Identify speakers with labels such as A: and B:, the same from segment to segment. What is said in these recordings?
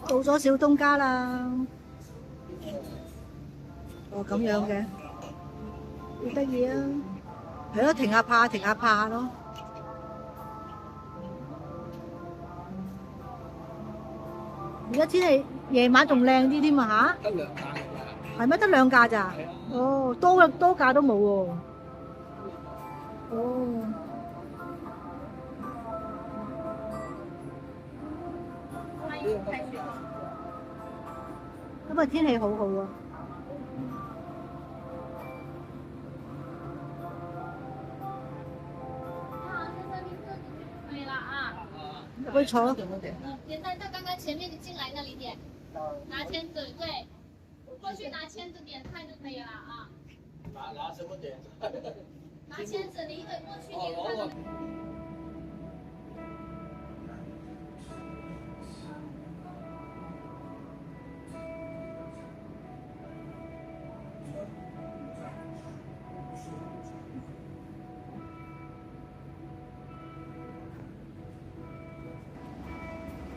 A: 到咗小東家啦。哦，咁樣嘅，好得意啊！係咯，停下拍，停下拍咯。而家天氣夜晚仲靚啲添啊嚇！
B: 得兩架㗎。
A: 係咩？得兩架咋？哦，多架都冇喎。哦。今日天氣好好啊！入去坐。
C: 简单到刚刚前面你进来那里点，拿签子，对，过去拿签子点菜就可以了啊。
B: 拿什么点？
C: 拿签子，你得过去点菜。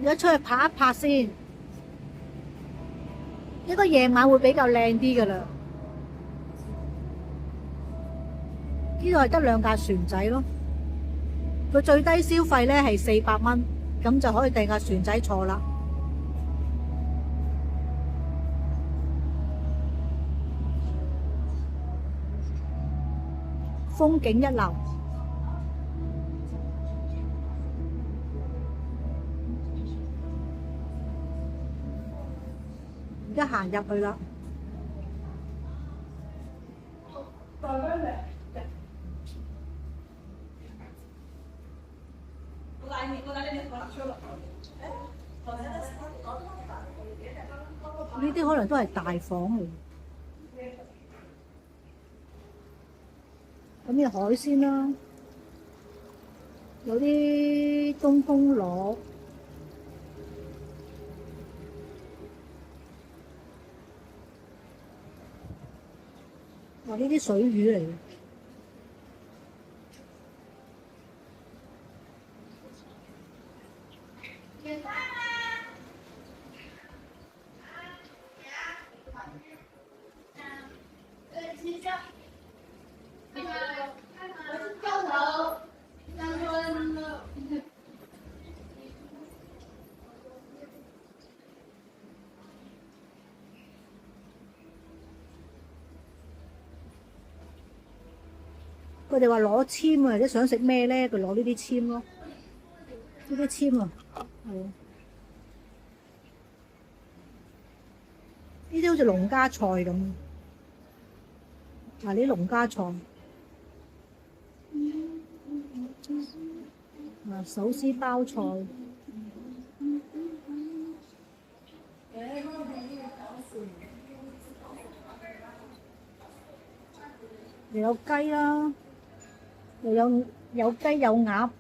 A: 而家出去拍一拍先，應該夜晚會比較靚啲㗎啦。呢度係得兩架船仔咯，佢最低消費咧係400蚊，咁就可以訂架船仔坐啦。風景一流。而家行入去啦。呢啲可能都係大房嚟。咁有海鮮啦，有啲東風螺。哇！呢啲水魚嚟嘅。佢哋話攞籤啊，或者想食咩咧，佢攞呢啲籤咯。呢啲籤啊，係啊。呢啲好似農家菜咁。嗱，呢啲農家菜。啊，手撕包菜。又有雞啦。又有雞有鴨，啊！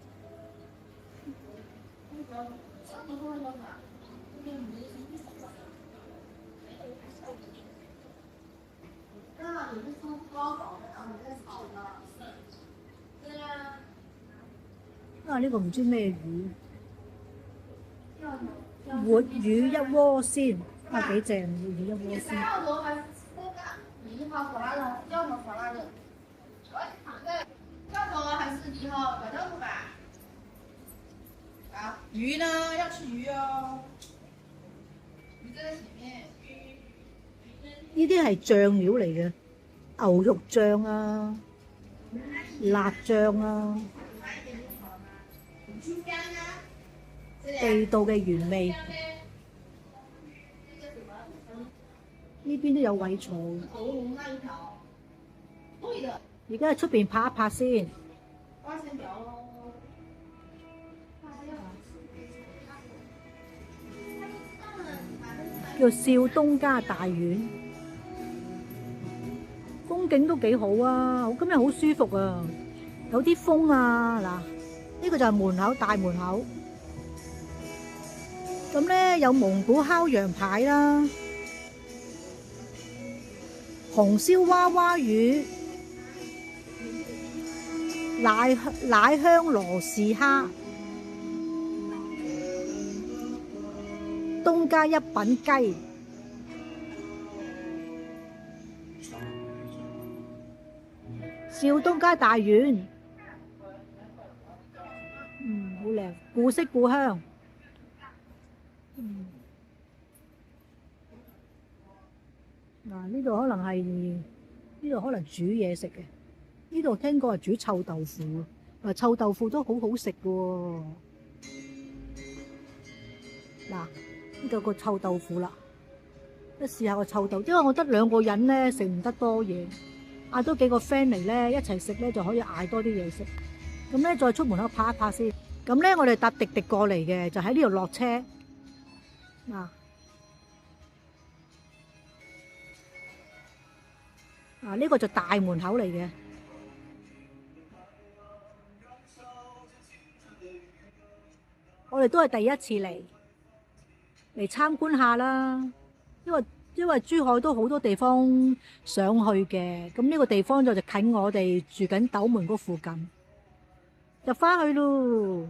A: 呢個唔知咩魚，活魚一鍋鮮，啊幾正！活魚一鍋鮮。
D: 鱼呢？要吃鱼哦。鱼在前面。
A: 呢啲係醬料嚟嘅，牛肉醬啊、辣醬啊，地道嘅原味。呢邊都有位坐。而家喺出邊拍一拍先。叫少東家大院，風景都幾好啊！今日好舒服啊，有啲風啊。嗱，呢個就係門口，大門口。咁咧有蒙古烤羊排啦，紅燒娃娃魚、奶香羅氏蝦。東家一品雞，肇東家大院，好靚，古色古香。嗱，呢度可能係呢度可能煮嘢食嘅，呢度聽講係煮臭豆腐，臭豆腐都好好食嘅喎。嗱，呢度個臭豆腐啦，一試下個臭豆腐，因為我得2個人咧，食唔得多嘢，嗌多幾個 friend 嚟咧，一齊食咧就可以嗌多啲嘢食。咁咧再出門口拍一拍先。咁咧我哋搭滴滴過嚟嘅，就喺呢度落車。呢個就大門口嚟嘅。我哋都係第一次嚟參觀下啦，因為珠海都好多地方想去嘅，咁呢個地方就近我哋住緊斗門嗰附近，入返去咯。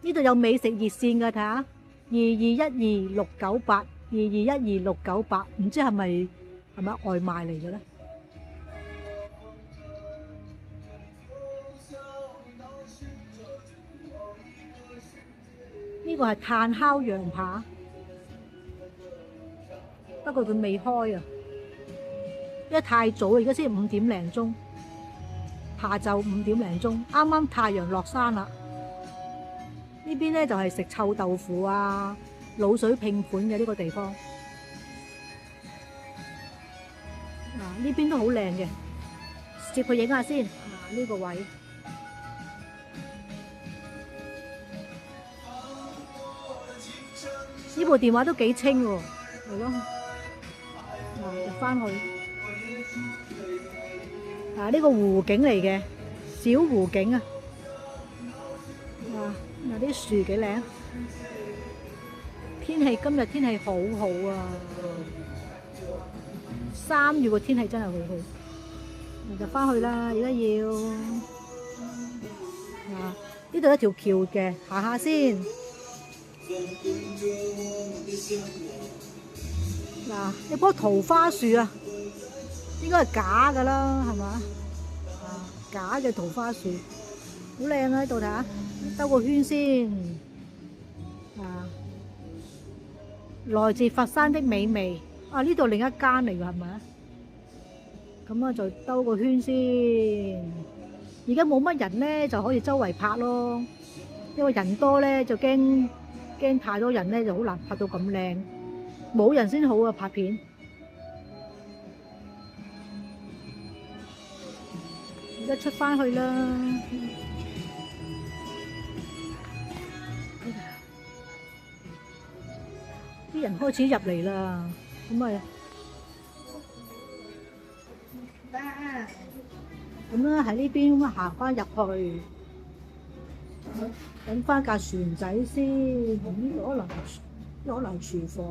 A: 呢度有美食熱線㗎，睇下2212-698。2212-698，唔知係咪外賣嚟嘅咧？呢個係炭烤羊扒，不過佢未開啊，因為太早，而家先5點零鐘，下晝5點零鐘，啱啱太陽落山啦。呢邊咧就係食臭豆腐啊，滷水拼盤嘅呢個地方，呢邊都好靚嘅，接佢影下先。呢個位，呢部電話都幾清喎，係咯。入返去，呢個湖景嚟嘅，小湖景啊。嗱，啲樹幾靚。今日天氣好好啊，3月個天氣真係好好。就返去啦，而家要呢度有條橋嘅，行下先。呢棵桃花樹啊，應該係假㗎啦，係嘛？假嘅桃花樹，好靚啊！喺度睇下，兜個圈先。來自佛山的美味，呢度另一間嚟㗎，係咪啊？咁啊，就兜個圈先。而家冇乜人咧，就可以周圍拍咯。因為人多咧，就驚太多人咧，就好難拍到咁靚。冇人先好啊，拍片。而家出返去啦。啲人開始入嚟啦，咁啊，咁啦喺呢邊咁啊行翻入去，等翻架船仔先。呢度可能廚房，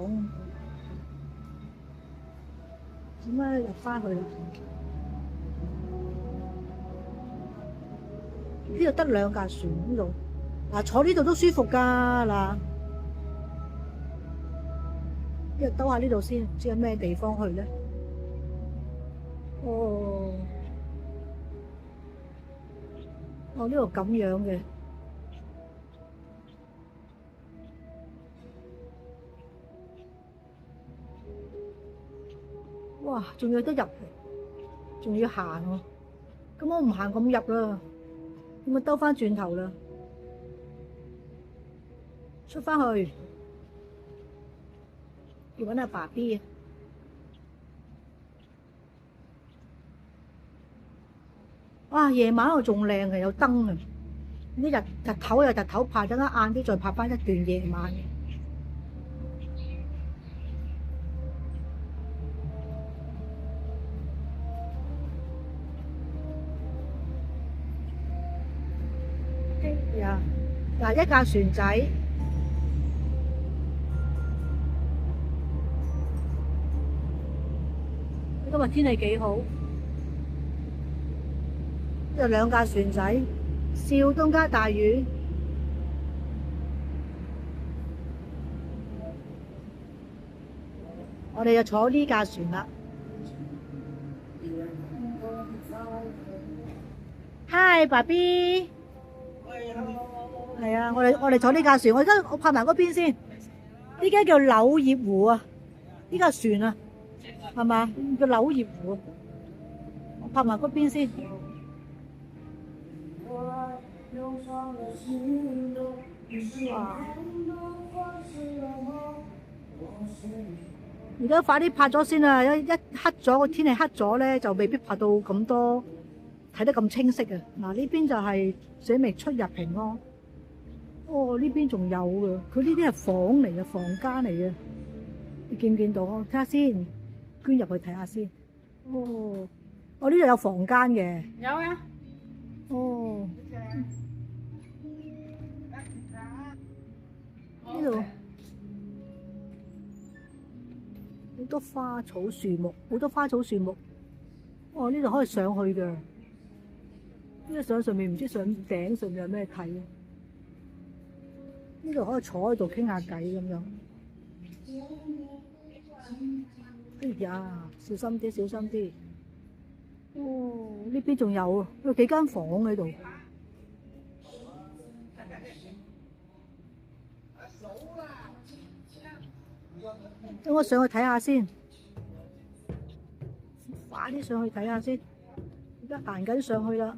A: 咁啊入翻去啦。呢度得2架船呢度，坐呢度都舒服噶嗱。一日兜下呢度先，唔知有咩地方去咧？呢度咁樣嘅，哇！仲有得入，仲要行喎。咁我唔行咁入啦，咁啊兜翻轉頭啦，出翻去。要揾阿爸 B 啊！哇，夜晚度仲靚嘅，有燈啊！啲日頭有日頭拍，等間晏啲再拍翻一段夜晚嘅。嗱，一架船仔。今日天氣幾好，有2架船仔，肇東家大院，我哋就坐呢架船啦。Hi， 爸 B。係啊，我哋坐呢架船，我拍埋嗰邊先。呢間叫柳葉湖啊，呢架船啊，係嘛？叫柳葉湖。我拍埋嗰邊先。哇！而家快啲拍咗先啊！一黑咗個天氣黑咗咧，就未必拍到咁多，睇得咁清晰啊！嗱，呢邊就係寫明出入平安。哦，呢邊仲有㗎，佢呢啲係房嚟嘅，房間嚟嘅。你見唔見到？睇下先，捐入去睇下先。哦，我呢度有房間嘅。
D: 有啊。
A: 哦。呢度好多花草樹木，好多花草樹木。哦，呢度可以上去嘅。呢個上面唔知上頂上面有咩睇啊？呢度可以坐喺度傾下偈咁樣。哎呀，小心啲，小心啲。哦，呢邊仲有幾間房喺度。等我上去睇下先，快啲上去睇下先。而家行緊上去啦。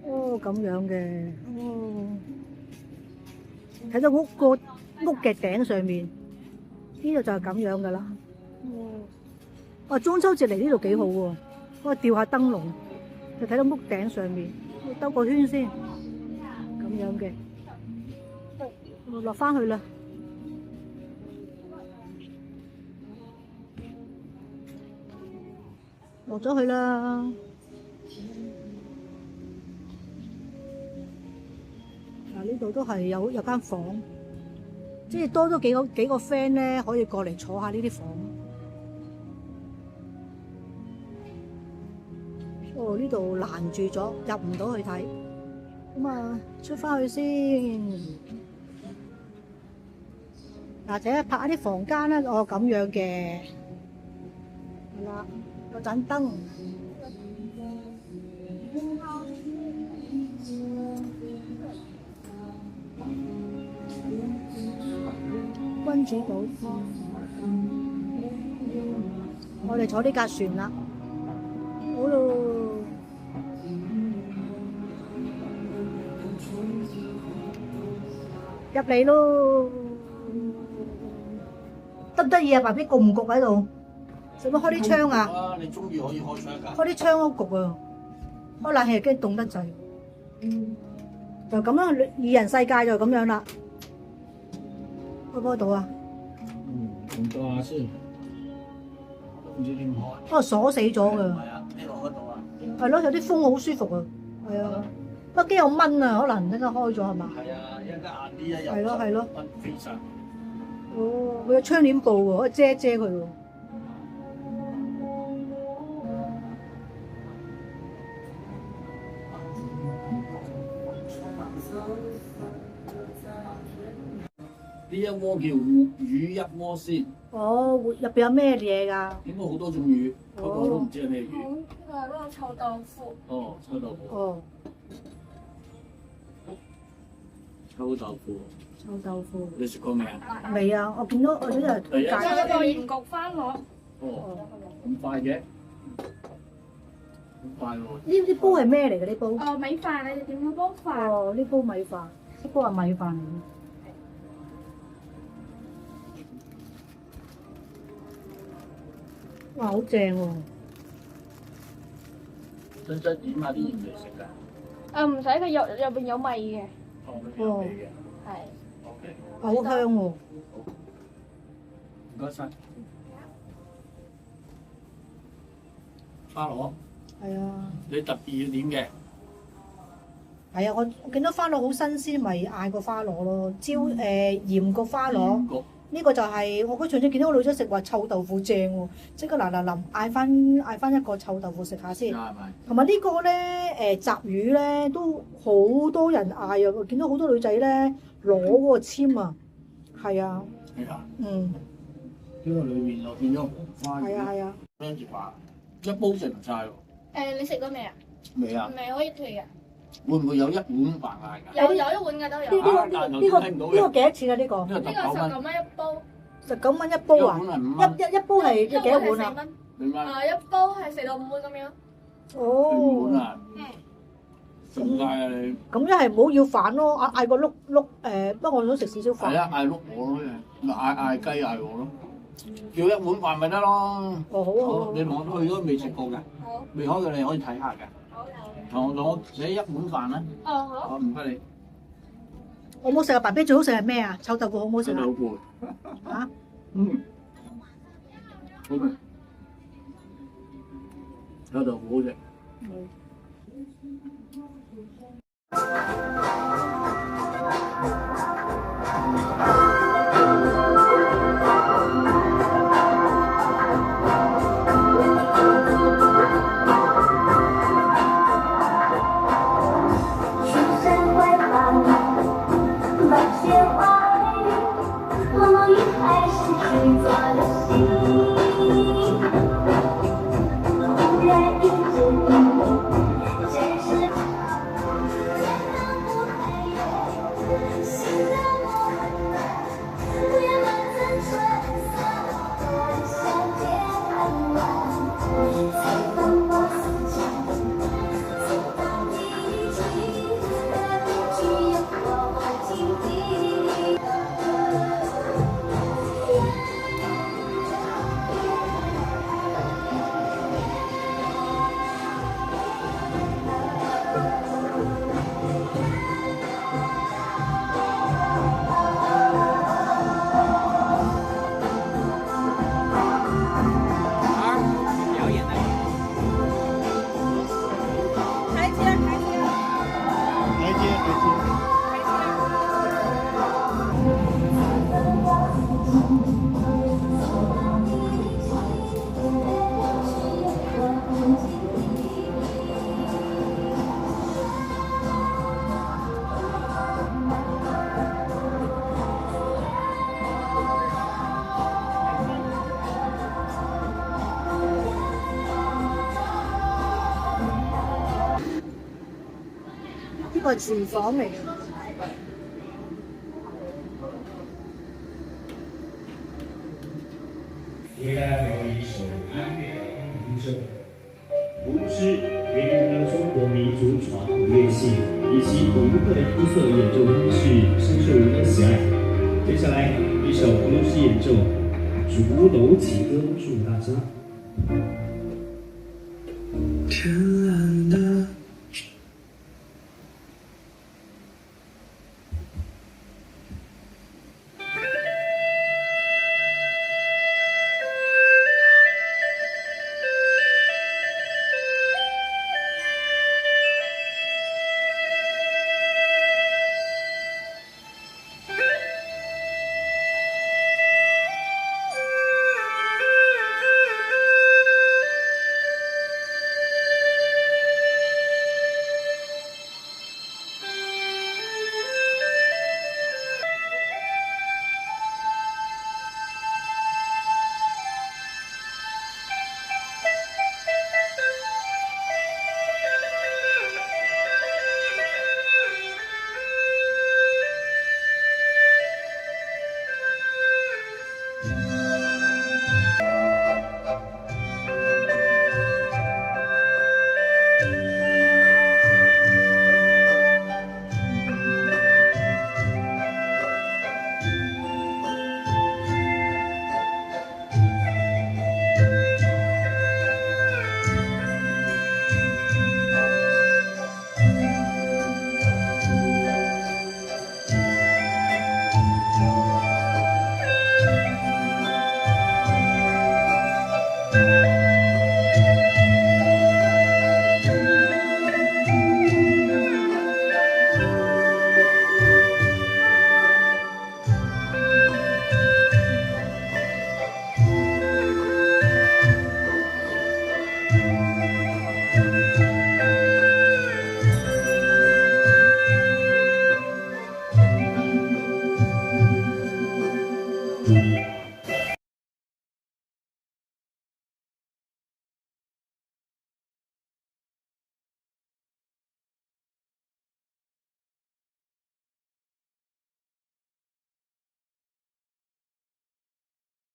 A: 哦，咁樣嘅，哦，睇到屋嘅頂上面，呢度就係咁樣噶啦。哦，中秋節嚟呢度幾好喎，我吊下燈籠，就睇到屋頂上面，兜個圈先，咁樣嘅。我落翻去啦。落咗去啦。嗱，呢度都係有間房，即係多咗幾個 friend 咧，可以過嚟坐下呢啲房。哦，呢度攔住咗，入唔到去睇。咁啊，出翻去先。或者拍下啲房間啦，哦咁樣嘅，係啦，有盞燈。君主島，我哋坐呢架船啦，好咯，入嚟咯。得唔得意啊？爸 B 焗唔焗喺度？使唔使開啲窗啊？
B: 你中意可以開窗㗎。
A: 開啲窗都焗啊！開冷氣驚凍得滯。就咁樣，二人世界就咁樣啦。開唔開到啊？
B: 唔到下先，唔知點開。
A: 不過鎖死咗㗎。
B: 係啊，呢度開到啊。
A: 係咯，有啲風好舒服啊。係啊，不過驚有蚊啊，可能一陣間開咗係嘛？
B: 係啊，一陣間晏啲啊又。
A: 係咯係咯。
B: 蚊飛曬。
A: 哦，佢有窗簾布喎，可以遮一遮佢喎。
B: 呢一鍋叫魚一鍋先。
A: 哦，入邊有咩嘢㗎？
B: 應該好多種魚，不過我都唔知係咩魚。
C: 嗰個臭豆腐。
B: 哦，臭豆腐。
A: 哦，
B: 臭豆腐。
A: 臭豆腐。
B: 你食過未啊？
A: 未啊，我見到我啲人推介。
C: 有一個鹽焗花螺。
B: 哦，咁快嘅？好快喎！
A: 呢煲係咩嚟嘅？呢煲？
C: 哦，米飯，你哋點樣煲飯？
A: 哦，呢煲米飯，呢煲係米飯嚟嘅。哇，好正喎！
B: 真點下啲鹽嚟食㗎？
C: 唔使，佢入邊有米嘅。
B: 哦，佢有味嘅。
C: 係。
B: OK。
A: 好香喎！
B: 唔該晒。花螺。
A: 係啊。
B: 你特別要點嘅？
A: 係啊，我見到花螺好新鮮，咪嗌個花螺咯，鹽焗花螺。呢個就係我上次見到個女仔食話臭豆腐正喎，即刻嗱嗌翻一個臭豆腐食下先。同埋呢個咧雜魚咧都好多人嗌啊！我見到好多女仔咧攞嗰個籤啊，係啊，
B: 係啊，
A: 嗯，
B: 呢個裏面又變咗花魚，
A: 係啊係啊，
B: 跟住飯一煲食唔晒喎。
C: 你食過未啊？
B: 未啊？
C: 未可以退嘅。
B: 會唔會有一碗飯嗌㗎？
C: 有一碗嘅都
A: 呢
C: 有。
A: 個幾多錢啊？呢個
B: 呢個
C: 呢個19蚊一煲。
A: 19蚊一煲啊！
B: 一碗係5蚊，
A: 一煲係幾多碗啊？
B: 2蚊。
C: 一煲係4到5碗咁樣。
A: 哦，
B: 碗啊！咁嗌啊你！
A: 咁一係唔好要飯咯，嗌個碌不過我想食少少飯。
B: 係啊，嗌碌我咯，嗌雞嗌我咯，叫一碗飯咪得咯。
A: 哦好啊，
B: 好，你同我去都未食過嘅，
C: 好。
B: 未開嘅你可以睇下嘅。
C: 好。
B: 同我寫一碗飯啦。
C: 哦好。
B: 好，唔該你。
A: 我冇食啊！白啤最好食係咩啊？臭豆腐好唔好食啊？
B: 真係好攰。
A: 嚇？
B: 嗯。好味。臭豆腐好食。
A: 呢個係廚房嚟嘅。
E: 为大家带来一首音乐的名声，舞狮源于了中国民族传统乐器，以其独特的音色演奏方式深受人们喜爱。接下来一首布鲁斯演奏《竹楼情歌》，送给大家。